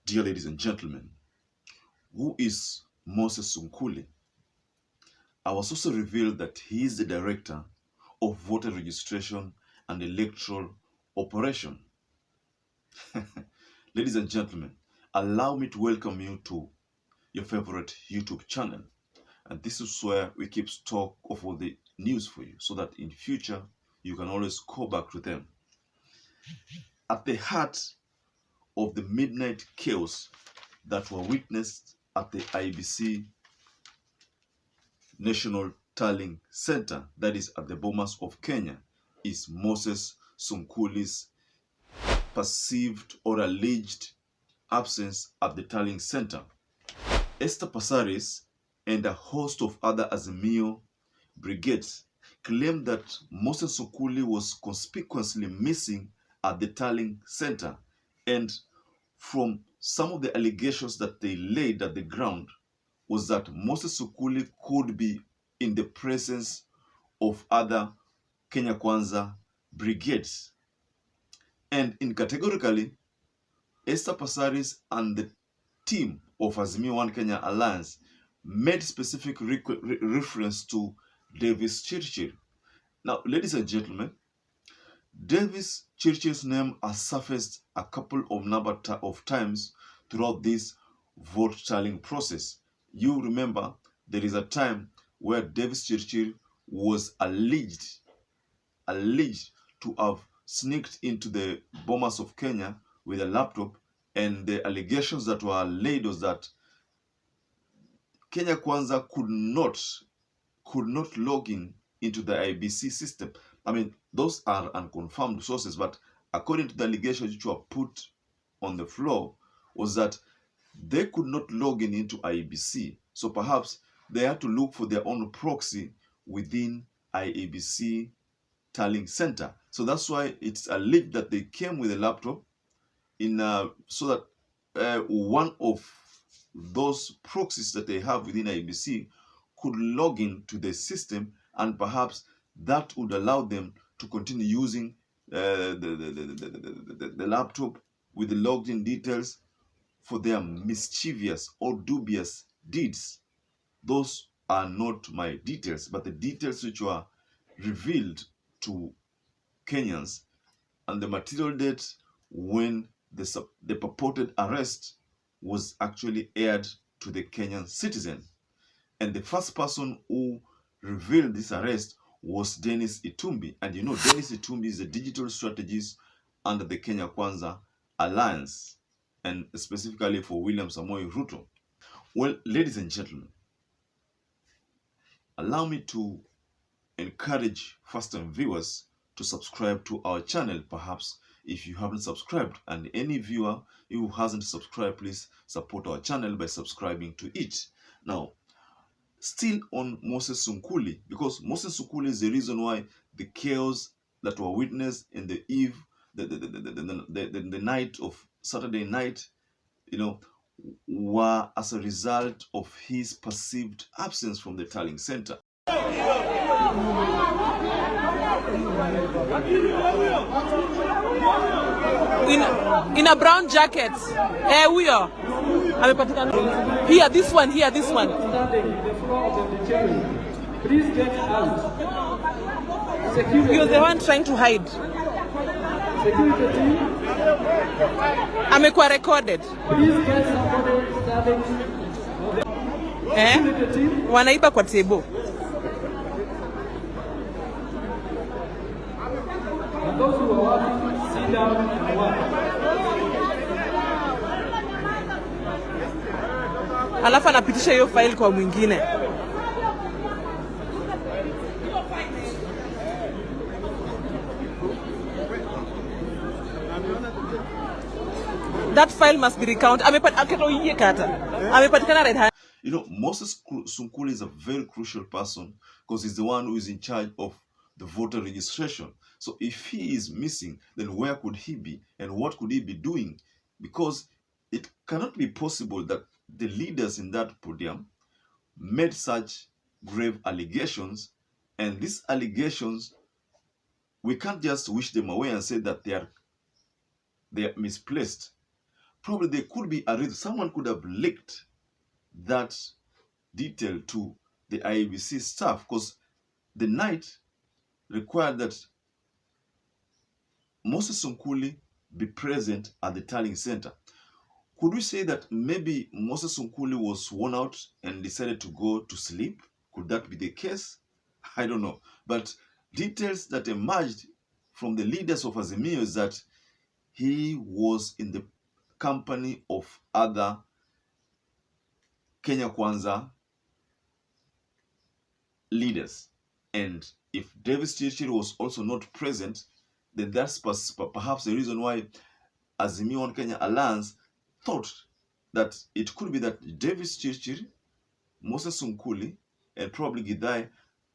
Dear ladies and gentlemen, who is Moses Sunkuli? I was also revealed that he is the director of voter registration and electoral operation. Ladies and gentlemen, allow me to welcome you to your favorite YouTube channel. And this is where we keep stock of all the news for you so that in future you can always call back to them. At the heart of the midnight chaos that were witnessed at the IEBC National Tallying Center, that is at the BOMAS of Kenya, is Moses Sunkuli's perceived or alleged absence at the tallying center. Esther Passaris and a host of other Azimio brigades claimed that Moses Sunkuli was conspicuously missing at the tallying center, and from some of the allegations that they laid at the ground was that Moses Sunkuli could be in the presence of other Kenya Kwanza brigades. And in categorically, Esther Passaris and the team of Azimio One Kenya Alliance made specific reference to Davis Chirchir. Now, ladies and gentlemen, Davis Chirchir's name has surfaced a couple of times throughout this vote tallying process. You remember there is a time where Davis Chirchir was alleged to have sneaked into the BOMAS of Kenya with a laptop, and the allegations that were laid was that Kenya Kwanza could not log into the IEBC system. I mean, those are unconfirmed sources, but according to the allegations which were put on the floor was that they could not log into IEBC. So perhaps they had to look for their own proxy within IEBC tallying center. So that's why it's alleged that they came with a laptop so that one of those proxies that they have within IEBC could log in to the system, and perhaps that would allow them to continue using the laptop with the logged in details for their mischievous or dubious deeds. Those are not my details, but the details which were revealed to Kenyans, and the material date when the purported arrest was actually aired to the Kenyan citizen. And the first person who revealed this arrest was Dennis Itumbi. And you know, Dennis Itumbi is a digital strategist under the Kenya Kwanza Alliance, and specifically for William Samoei Ruto. Well, ladies and gentlemen, allow me to encourage first-time viewers to subscribe to our channel, perhaps if you haven't subscribed. And any viewer who hasn't subscribed, please support our channel by subscribing to it. Now, still on Moses Sunkuli, because Moses Sunkuli is the reason why the chaos that were witnessed in the night of Saturday night, were as a result of his perceived absence from the tallying center. In a brown jacket. Huyo amepatikana. Here, this one. Please get out. You're the one trying to hide. Security team. Amekuwa recorded. Please get somebody standing. Wanaiba kwa table. And those who are working, sit down and work. Alafu anapitisha hiyo file kwa mwingine. That file must be recounted. Amepatikana red hand. You know, Moses Sunkuli is a very crucial person because he's the one who is in charge of the voter registration. So if he is missing, then where could he be and what could he be doing? Because it cannot be possible that the leaders in that podium made such grave allegations, and these allegations, we can't just wish them away and say that they are misplaced. probably there could be a reason. Someone could have leaked that detail to the IEBC staff, because the night required that Moses Sunkuli be present at the tallying center. Could we say that maybe Moses Sunkuli was worn out and decided to go to sleep? Could that be the case? I don't know. But details that emerged from the leaders of Azimio is that he was in the company of other Kenya Kwanza leaders. And if Davis Chirchir was also not present, then that's perhaps the reason why Azimio One Kenya Alliance thought that it could be that Davis Chirchir, Moses Sunkuli, and probably Gidai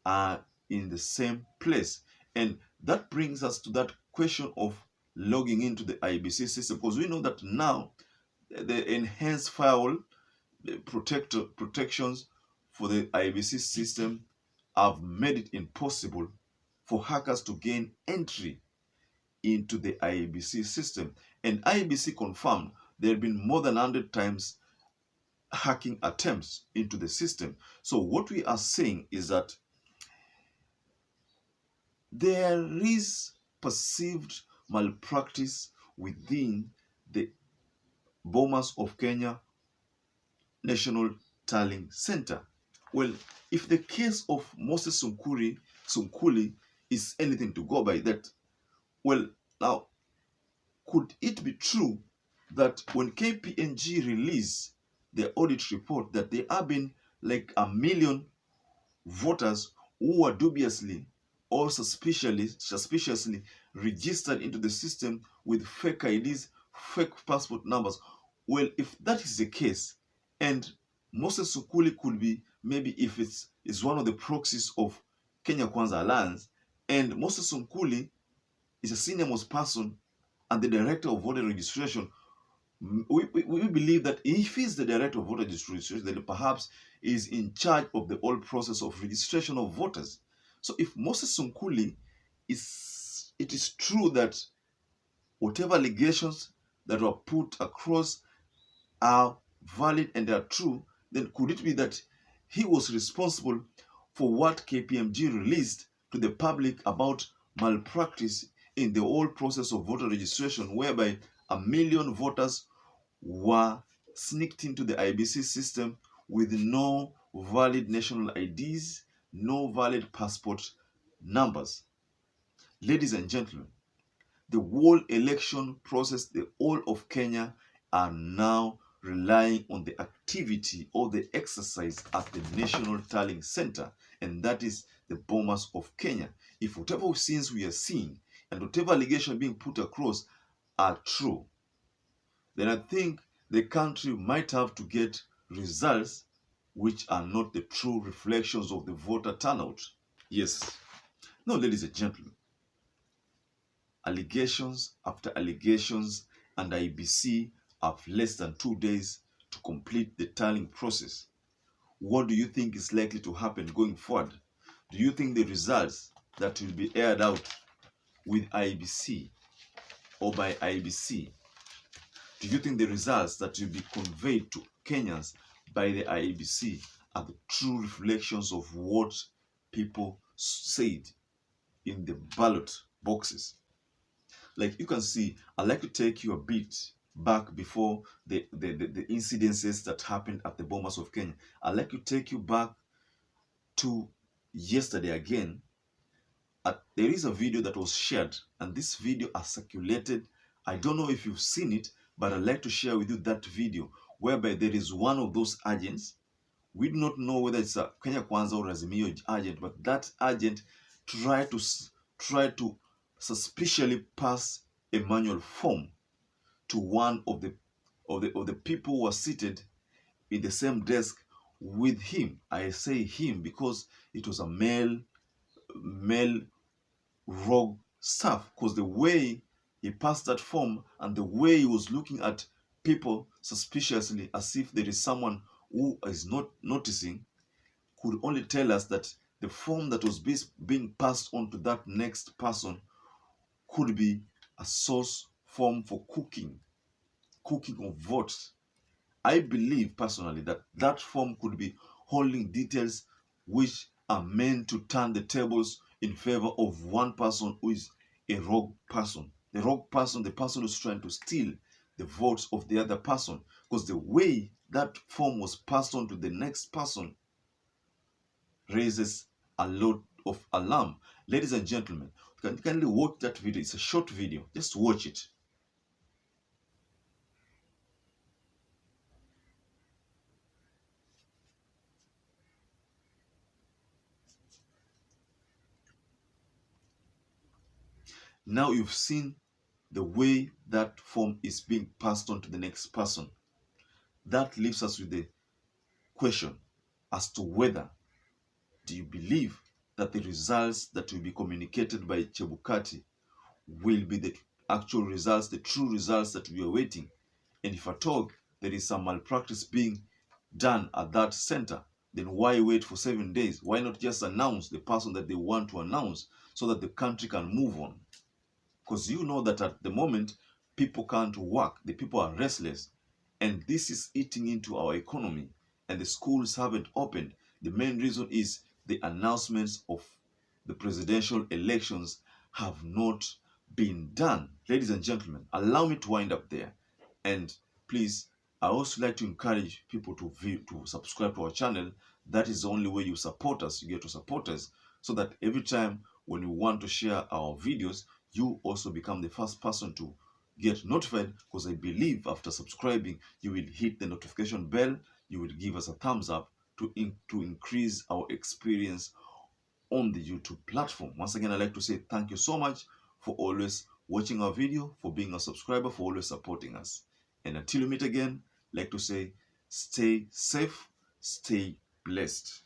are in the same place. And that brings us to that question of logging into the IEBC system, because we know that now the enhanced firewall protections for the IEBC system have made it impossible for hackers to gain entry into the IEBC system. And IEBC confirmed there have been more than 100 times hacking attempts into the system. So what we are saying is that there is perceived malpractice within the BOMAS of Kenya National Tallying Center. Well, if the case of Moses Sunkuli is anything to go by, that, well, now, could it be true that when KPMG released the audit report that there have been like 1 million voters who were dubiously or suspiciously registered into the system with fake IDs, fake passport numbers? Well, if that is the case, and Moses Sunkuli could be, maybe if it's one of the proxies of Kenya Kwanza Alliance, and Moses Sunkuli is a senior-most person and the director of voter registration, we believe that if he's the director of voter registration, then perhaps is in charge of the whole process of registration of voters. So if Moses Sunkuli it is true that whatever allegations that were put across are valid and are true, then could it be that he was responsible for what KPMG released to the public about malpractice in the whole process of voter registration, whereby 1 million voters were sneaked into the IEBC system with no valid national IDs, no valid passport numbers? Ladies and gentlemen, the whole election process, the whole of Kenya are now relying on the activity or the exercise at the National Tallying Center, and that is the BOMAS of Kenya. If whatever scenes we are seeing and whatever allegation being put across are true, then I think the country might have to get results which are not the true reflections of the voter turnout. Yes. Now, ladies and gentlemen, allegations after allegations, and IEBC have less than 2 days to complete the tallying process. What do you think is likely to happen going forward? Do you think the results that will be aired out with IEBC or by IEBC, do you think the results that will be conveyed to Kenyans by the IEBC are the true reflections of what people said in the ballot boxes? Like you can see, I'd like to take you a bit back before the incidences that happened at the BOMAS of Kenya. I'd like to take you back to yesterday again. There is a video that was shared, and this video has circulated. I don't know if you've seen it, but I'd like to share with you that video whereby there is one of those agents. We do not know whether it's a Kenya Kwanza or Azimio agent, but that agent tried to suspiciously pass a manual form to one of the people who were seated in the same desk with him. I say him because it was a male rogue staff, because the way he passed that form and the way he was looking at people suspiciously as if there is someone who is not noticing could only tell us that the form that was being passed on to that next person could be a source form for cooking cooking of votes. I believe personally that that form could be holding details which are meant to turn the tables in favor of one person who is a rogue person. The rogue person, the person who's trying to steal the votes of the other person. Because the way that form was passed on to the next person raises a lot of alarm. Ladies and gentlemen, you can kindly watch that video. It's a short video. Just watch it. Now you've seen the way that form is being passed on to the next person. That leaves us with the question as to whether do you believe that the results that will be communicated by Chebukati will be the actual results, the true results that we are waiting? And if at all there is some malpractice being done at that center, then why wait for 7 days? Why not just announce the person that they want to announce so that the country can move on? Because you know that at the moment, people can't work, the people are restless, and this is eating into our economy, and the schools haven't opened. The main reason is the announcements of the presidential elections have not been done. Ladies and gentlemen, allow me to wind up there. And please, I also like to encourage people to subscribe to our channel. That is the only way you support us. You get to support us so that every time when you want to share our videos, you also become the first person to get notified, because I believe after subscribing, you will hit the notification bell, you will give us a thumbs up to increase our experience on the YouTube platform. Once again, I'd like to say thank you so much for always watching our video, for being a subscriber, for always supporting us. And until we meet again, I'd like to say stay safe, stay blessed.